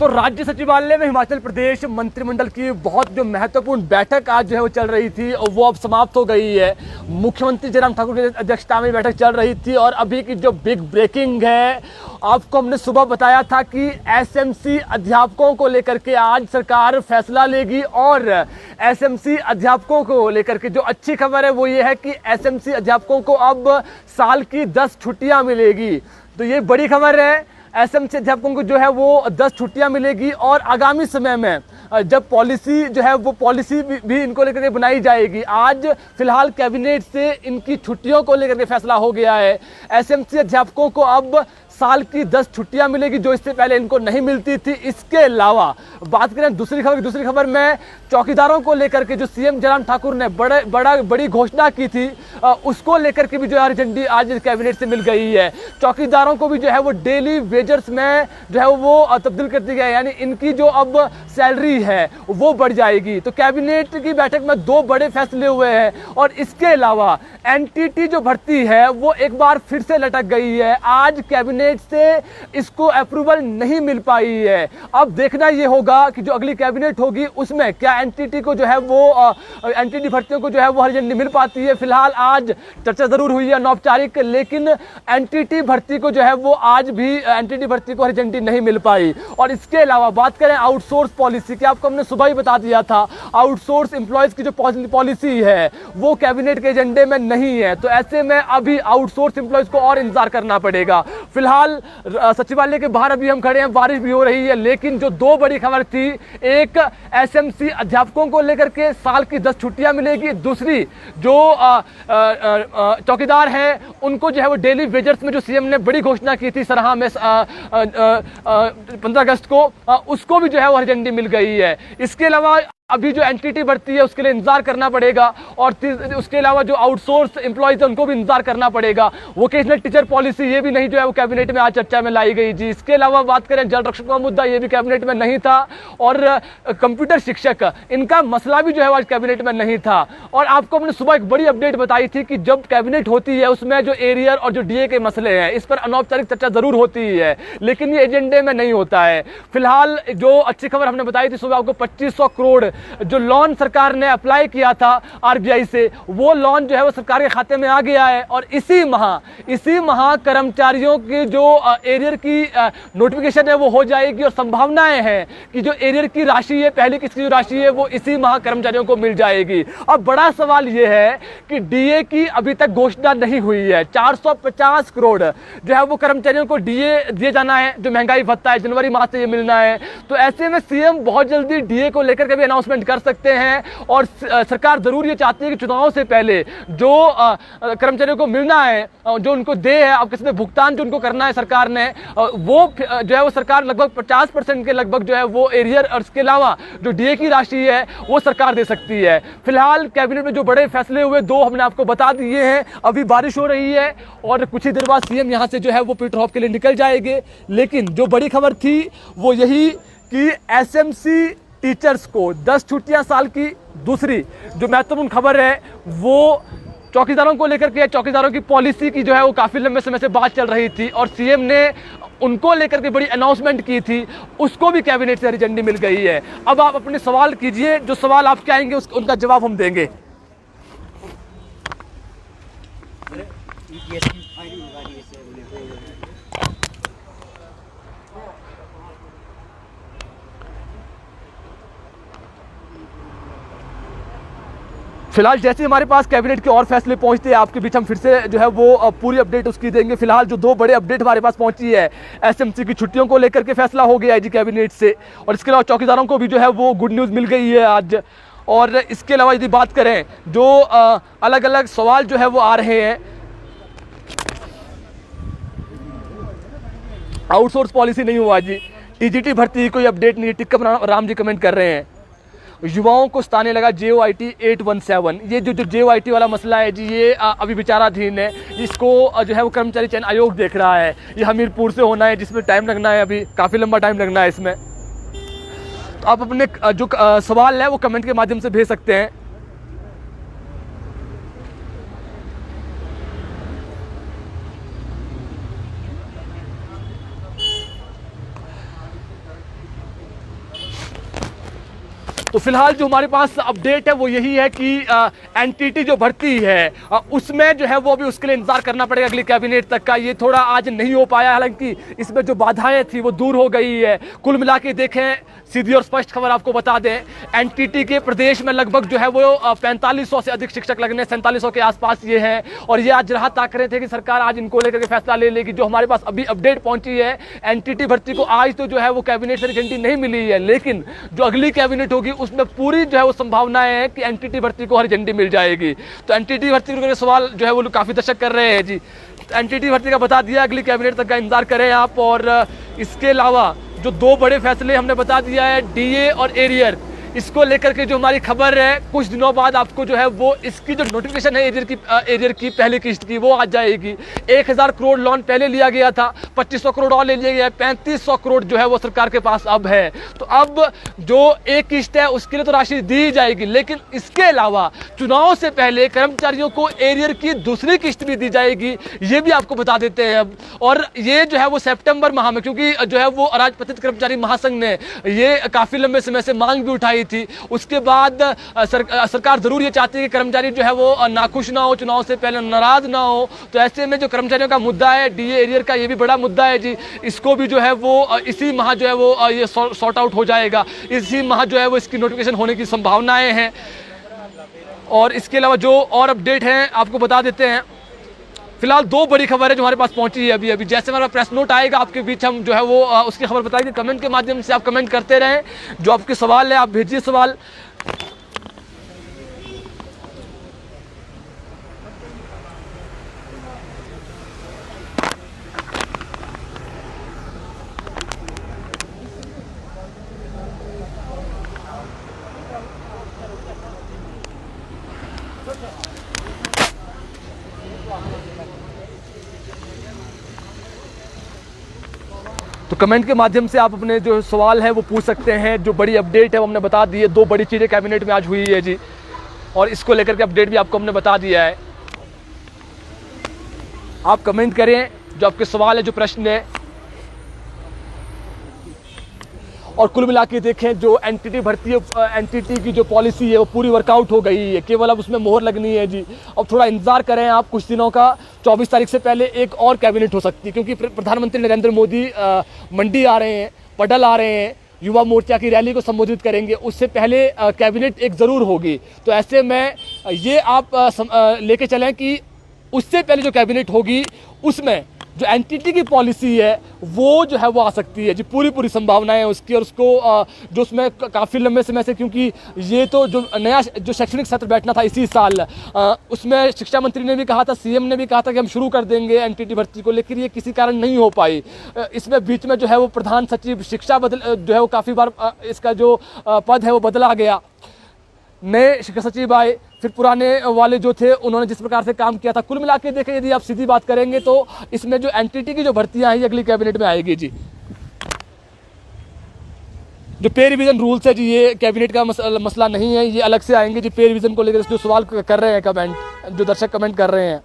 तो राज्य सचिवालय में हिमाचल प्रदेश मंत्रिमंडल की बहुत जो महत्वपूर्ण बैठक आज जो है वो चल रही थी और वो अब समाप्त हो गई है। मुख्यमंत्री जयराम ठाकुर की अध्यक्षता में बैठक चल रही थी और अभी की जो बिग ब्रेकिंग है, आपको हमने सुबह बताया था कि एसएमसी अध्यापकों को लेकर के आज सरकार फैसला लेगी और एसएमसी अध्यापकों को लेकर के जो अच्छी खबर है वो ये है कि एसएमसी अध्यापकों को अब साल की 10 छुट्टियां मिलेगी। तो ये बड़ी खबर है। एसएमसी अध्यापकों को जो है वो 10 छुट्टियां मिलेगी और आगामी समय में जब पॉलिसी जो है वो पॉलिसी भी इनको लेकर के बनाई जाएगी। आज फिलहाल कैबिनेट से इनकी छुट्टियों को लेकर के फैसला हो गया है। एसएमसी अध्यापकों को अब साल की 10 छुट्टियां मिलेगी जो इससे पहले इनको नहीं मिलती थी। इसके अलावा बात करें दूसरी खबर में चौकीदारों को लेकर के जो सीएम जयराम ठाकुर ने बड़ी घोषणा की थी, उसको लेकर के भी जो है झंडी आज कैबिनेट से मिल गई है। चौकीदारों को भी जो है वो डेली वेजर्स में जो है वो तब्दील कर दी गई है, यानी इनकी जो अब सैलरी है वो बढ़ जाएगी। तो कैबिनेट की बैठक में 2 बड़े फैसले हुए हैं और इसके अलावा एनटीटी जो भर्ती है वो एक बार फिर से लटक गई है। आज कैबिनेट से इसको अप्रूवल नहीं मिल पाई है। अब देखना ये होगा कि जो अगली कैबिनेट होगी उसमें क्या एनटीटी को जो है वो एनटीटी भर्तियों को जो है वो हरी झंडी मिल पाती है। फिलहाल आज चर्चा जरूर हुई है अनौपचारिक, लेकिन एनटीटी भर्ती को जो है वो आज भी एनटीटी भर्ती को हरी झंडी नहीं मिल पाई। और इसके अलावा बात करें आउटसोर्स पॉलिसी की, आपको हमने सुबह ही बता दिया था आउटसोर्स एम्प्लॉयज की जो पॉलिसी है वो कैबिनेट के एजेंडे में नहीं है। तो ऐसे में अभी आउटसोर्स एम्प्लॉयज को और इंतजार करना पड़ेगा। फिलहाल सचिवालय के बाहर अभी हम खड़े हैं, बारिश भी हो रही है, लेकिन जो 2 बड़ी खबर थी, एक एसएमसी अध्यापकों को लेकर के साल की 10 छुट्टियां मिलेगी, दूसरी जो चौकीदार हैं उनको जो है वो डेली वेजर्स में जो सीएम ने बड़ी घोषणा की थी सरहा में 15 अगस्त को, उसको भी जो है वो हरी झंडी मिल गई है। इसके अलावा अभी जो एनटीटी भर्ती है उसके लिए इंतजार करना पड़ेगा और उसके अलावा जो आउटसोर्स एम्प्लॉयज है उनको भी इंतजार करना पड़ेगा। वोकेशनल टीचर पॉलिसी ये भी नहीं जो है वो कैबिनेट में आज चर्चा में लाई गई जी। इसके अलावा बात करें जल रक्षक का मुद्दा, ये भी कैबिनेट में नहीं था और कंप्यूटर शिक्षक इनका मसला भी जो है आज कैबिनेट में नहीं था। और आपको हमने सुबह एक बड़ी अपडेट बताई थी कि जब कैबिनेट होती है उसमें जो एरियर और जो डीए के मसले हैं इस पर अनौपचारिक चर्चा जरूर होती है, लेकिन ये एजेंडे में नहीं होता है। फिलहाल जो अच्छी खबर हमने बताई थी सुबह आपको, 2500 करोड़ जो लोन सरकार ने अप्लाई किया था आरबीआई से, वो लोन जो है वो सरकार के खाते में आ गया है। और इसी माह कर्मचारियों की जो एरियर की नोटिफिकेशन है वो हो जाएगी और संभावनाएं हैं कि जो एरियर की राशि है, पहली किस्त की जो राशि है वो इसी माह कर्मचारियों को मिल जाएगी। अब बड़ा सवाल ये है कि डीए की अभी तक घोषणा नहीं हुई है। 450 करोड़ जो है वो कर्मचारियों को डीए दिए जाना है, जो महंगाई भत्ता है, जनवरी माह से ये मिलना है। तो ऐसे में सीएम बहुत जल्दी डीए को लेकर के भी अनाउंसमेंट कर सकते हैं और सरकार जरूर ये चाहती है कि चुनाव से पहले जो कर्मचारियों को मिलना है, जो उनको दे है, अब किसी भुगतान जो उनको करना है सरकार ने, वो जो है वो सरकार लगभग 50% के लगभग जो है वो एरियर और इसके अलावा जो डीए की राशि है वो सरकार दे सकती है। फिलहाल कैबिनेट में जो बड़े फैसले हुए 2 हमने आपको बता दिए हैं। अभी बारिश हो रही है और कुछ ही देर बाद सीएम यहां से जो है वो पीटर हॉप के लिए निकल जाएंगे, लेकिन जो बड़ी खबर थी वो यही कि एसएमसी टीचर्स को 10 छुट्टियां साल की। दूसरी जो महत्वपूर्ण खबर है वो चौकीदारों को लेकर के, चौकीदारों की पॉलिसी की जो है वो काफी लंबे समय से बात चल रही थी और सीएम ने उनको लेकर के बड़ी अनाउंसमेंट की थी, उसको भी कैबिनेट से हरी झंडी मिल गई है। अब आप अपने सवाल कीजिए, जो सवाल आपके आएंगे उनका जवाब हम देंगे। फिलहाल जैसे हमारे पास कैबिनेट के और फैसले पहुंचते हैं आपके बीच हम फिर से जो है वो पूरी अपडेट उसकी देंगे। फिलहाल जो 2 बड़े अपडेट हमारे पास पहुंची है, एसएमसी की छुट्टियों को लेकर के फैसला हो गया है जी कैबिनेट से, और इसके अलावा चौकीदारों को भी जो है वो गुड न्यूज़ मिल गई है आज। और इसके अलावा यदि बात करें जो अलग अलग सवाल जो है वो आ रहे हैं, आउटसोर्स पॉलिसी नहीं हुआ जी, टीजीटी भर्ती की कोई अपडेट नहीं है, टिक्कम राम जी कमेंट कर रहे हैं। युवाओं को सताने लगा JOIT 817, ये जो JOIT वाला मसला है जी, ये अभी विचाराधीन है। इसको जो है वो कर्मचारी चयन आयोग देख रहा है। ये हमीरपुर से होना है जिसमें टाइम लगना है, अभी काफ़ी लंबा टाइम लगना है इसमें। तो आप अपने जो सवाल है वो कमेंट के माध्यम से भेज सकते हैं। तो फिलहाल जो हमारे पास अपडेट है वो यही है कि एनटीटी जो भर्ती है उसमें जो है वो अभी उसके लिए इंतजार करना पड़ेगा अगली कैबिनेट तक का। ये थोड़ा आज नहीं हो पाया, हालांकि इसमें जो बाधाएं थी वो दूर हो गई है। कुल मिला के देखें, सीधी और स्पष्ट खबर आपको बता दें, एनटीटी के प्रदेश में लगभग जो है वो 4500 से अधिक शिक्षक लगने, 4700 के आसपास ये हैं। और ये आज राहत ताक रहे थे कि सरकार आज इनको लेकर के फैसला ले लेगी। जो हमारे पास अभी अपडेट पहुंची है, एनटीटी भर्ती को आज तो जो है वो कैबिनेट से झंडी नहीं मिली है, लेकिन जो अगली कैबिनेट होगी उसमें पूरी जो है वो संभावनाएं हैं कि एनटीटी भर्ती को हरी झंडी मिल जाएगी। तो एनटीटी भर्ती को सवाल जो है वो काफी दर्शक कर रहे हैं जी। एनटीटी भर्ती का बता दिया, अगली कैबिनेट तक का इंतजार करें आप। और इसके अलावा जो दो बड़े फैसले हमने बता दिया है, डीए और एरियर, इसको लेकर के जो हमारी खबर है, कुछ दिनों बाद आपको जो है वो इसकी जो नोटिफिकेशन है एरियर की पहली किस्त की, वो आ जाएगी। 1000 करोड़ लोन पहले लिया गया था, 2500 करोड़ और ले लिया गया है, 3500 करोड़ जो है वो सरकार के पास अब है। तो अब जो एक किस्त है उसके लिए तो राशि दी जाएगी, लेकिन इसके अलावा चुनाव से पहले कर्मचारियों को एरियर की दूसरी किस्त भी दी जाएगी, ये भी आपको बता देते हैं अब। और ये जो है वो सितंबर माह में, क्योंकि जो है वो अराजपत्रित कर्मचारी महासंघ ने ये काफी लंबे समय से मांग भी उठाई थी। उसके बाद सरकार जरूर ये चाहती है कि कर्मचारी जो है वो नाखुश ना हो, चुनाव से पहले नाराज ना हो। तो ऐसे में जो कर्मचारियों का मुद्दा है डीए एरियर का, ये भी बड़ा मुद्दा है जी। इसको भी जो है वो इसी माह जो है वो ये सॉर्ट आउट हो जाएगा, इसी माह जो है वो इसकी नोटिफिकेशन होने की संभावनाएं हैं। और इसके अलावा जो और अपडेट हैं आपको बता देते हैं। फिलहाल दो बड़ी खबर है जो हमारे पास पहुंची है अभी। जैसे हमारा प्रेस नोट आएगा आपके बीच, हम जो है वो उसकी खबर बताएंगे। कमेंट के माध्यम से आप कमेंट करते रहें, जो आपके सवाल है आप भेजिए सवाल। तो कमेंट के माध्यम से आप अपने जो सवाल है वो पूछ सकते हैं। जो बड़ी अपडेट है वो हमने बता दी है, दो बड़ी चीज़ें कैबिनेट में आज हुई है जी, और इसको लेकर के अपडेट भी आपको हमने बता दिया है। आप कमेंट करें जो आपके सवाल है, जो प्रश्न है। और कुल मिला के देखें, जो एनटीटी भर्ती है, एनटीटी की जो पॉलिसी है वो पूरी वर्कआउट हो गई है, केवल अब उसमें मोहर लगनी है जी। अब थोड़ा इंतजार करें आप कुछ दिनों का, 24 तारीख से पहले एक और कैबिनेट हो सकती है, क्योंकि प्रधानमंत्री नरेंद्र मोदी मंडी आ रहे हैं, पडल आ रहे हैं, युवा मोर्चा की रैली को संबोधित करेंगे। उससे पहले कैबिनेट एक ज़रूर होगी। तो ऐसे में ये आप लेके चलें कि उससे पहले जो कैबिनेट होगी उसमें जो एनटीटी की पॉलिसी है वो जो है वो आ सकती है जी। पूरी संभावनाएं है उसकी। और उसको जो उसमें काफ़ी लंबे समय से, क्योंकि ये तो जो नया जो शैक्षणिक सत्र बैठना था इसी साल, उसमें शिक्षा मंत्री ने भी कहा था, सीएम ने भी कहा था कि हम शुरू कर देंगे एनटीटी भर्ती को, लेकिन ये किसी कारण नहीं हो पाई। इसमें बीच में जो है वो प्रधान सचिव शिक्षा जो है वो काफ़ी बार इसका जो पद है वो बदला गया, नए शिक्षा सचिव आए, फिर पुराने वाले जो थे उन्होंने जिस प्रकार से काम किया था। कुल मिला के देखें, यदि आप सीधी बात करेंगे तो इसमें जो एनटीटी की जो भर्तियां हैं ये अगली कैबिनेट में आएगी जी। जो पे रिवीजन रूल्स है जी, ये कैबिनेट का मसला नहीं है, ये अलग से आएंगे जी। पे रिवीजन को लेकर जो सवाल कर रहे हैं कमेंट, जो दर्शक कमेंट कर रहे हैं।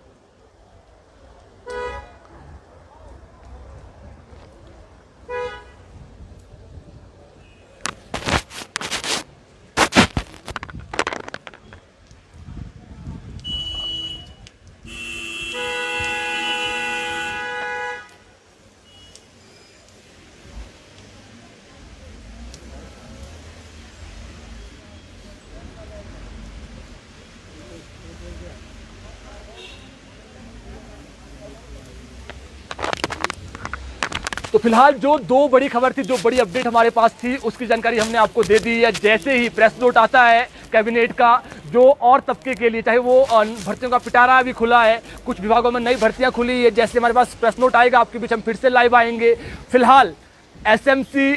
तो फिलहाल जो दो बड़ी खबर थी, जो बड़ी अपडेट हमारे पास थी, उसकी जानकारी हमने आपको दे दी है। जैसे ही प्रेस नोट आता है कैबिनेट का, जो और तबके के लिए, चाहे वो भर्तियों का पिटारा भी खुला है, कुछ विभागों में नई भर्तियां खुली है, जैसे हमारे पास प्रेस नोट आएगा आपके बीच हम फिर से लाइव आएंगे। फिलहाल एसएमसी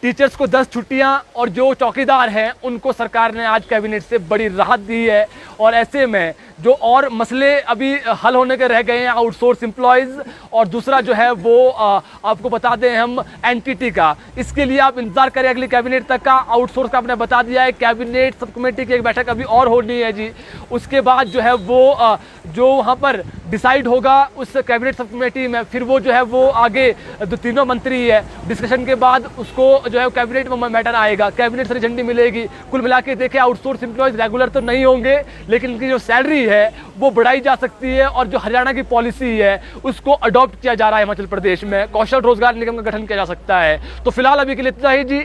टीचर्स को 10 छुट्टियां और जो चौकीदार हैं उनको सरकार ने आज कैबिनेट से बड़ी राहत दी है। और ऐसे में जो और मसले अभी हल होने के रह गए हैं आउटसोर्स एम्प्लॉयज़, और दूसरा जो है वो आपको बता दें हम एनटीटी का। इसके लिए आप इंतजार करें अगली कैबिनेट तक का। आउटसोर्स का आपने बता दिया है, कैबिनेट सब कमेटी की एक बैठक अभी और होनी है जी। उसके बाद जो है वो जो वहाँ पर डिसाइड होगा उस कैबिनेट सब कमेटी में, फिर वो जो है वो आगे जो तीनों मंत्री है डिस्कशन के बाद उसको जो है कैबिनेट में मैटर आएगा, कैबिनेट से झंडी मिलेगी। कुल मिला के देखें आउटसोर्स एम्प्लॉयज रेगुलर तो नहीं होंगे, लेकिन उनकी जो सैलरी है वो बढ़ाई जा सकती है, और जो हरियाणा की पॉलिसी है उसको अडॉप्ट किया जा रहा है हिमाचल प्रदेश में। कौशल रोजगार निगम का गठन किया जा सकता है। तो फिलहाल अभी के लिए इतना ही जी।